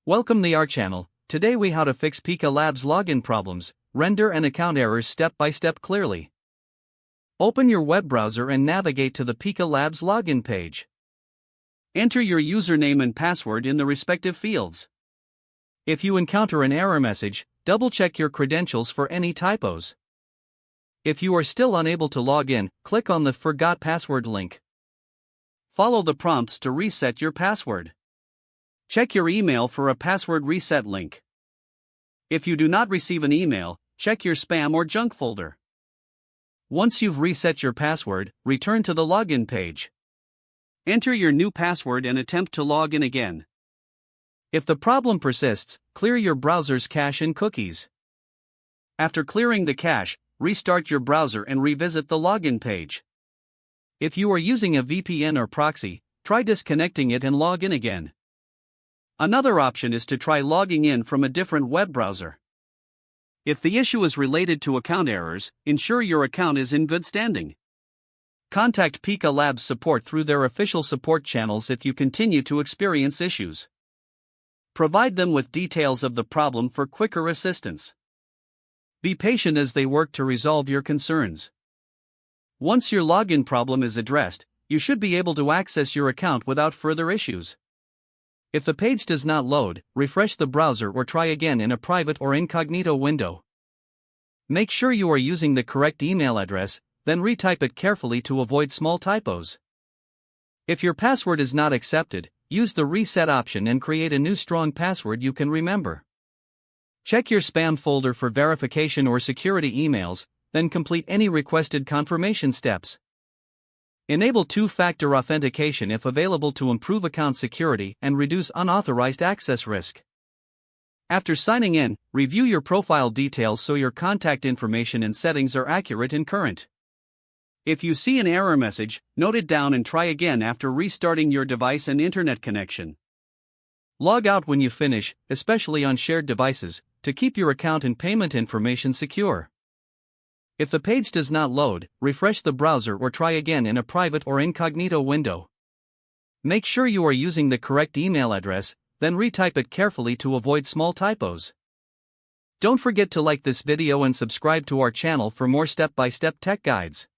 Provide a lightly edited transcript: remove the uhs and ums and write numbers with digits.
Welcome to our channel. Today we how to fix Pika Labs login problems, render and account errors step by step clearly. Open your web browser and navigate to the Pika Labs login page. Enter your username and password in the respective fields. If you encounter an error message, double-check your credentials for any typos. If you are still unable to log in, click on the Forgot Password link. Follow the prompts to reset your password. Check your email for a password reset link. If you do not receive an email, check your spam or junk folder. Once you've reset your password, return to the login page. Enter your new password and attempt to log in again. If the problem persists, clear your browser's cache and cookies. After clearing the cache, restart your browser and revisit the login page. If you are using a VPN or proxy, try disconnecting it and log in again. Another option is to try logging in from a different web browser. If the issue is related to account errors, ensure your account is in good standing. Contact Pika Labs support through their official support channels if you continue to experience issues. Provide them with details of the problem for quicker assistance. Be patient as they work to resolve your concerns. Once your login problem is addressed, you should be able to access your account without further issues. If the page does not load, refresh the browser or try again in a private or incognito window. Make sure you are using the correct email address, then retype it carefully to avoid small typos. If your password is not accepted, use the reset option and create a new strong password you can remember. Check your spam folder for verification or security emails, then complete any requested confirmation steps. Enable two-factor authentication if available to improve account security and reduce unauthorized access risk. After signing in, review your profile details so your contact information and settings are accurate and current. If you see an error message, note it down and try again after restarting your device and internet connection. Log out when you finish, especially on shared devices, to keep your account and payment information secure. If the page does not load, refresh the browser or try again in a private or incognito window. Make sure you are using the correct email address, then retype it carefully to avoid small typos. Don't forget to like this video and subscribe to our channel for more step-by-step tech guides.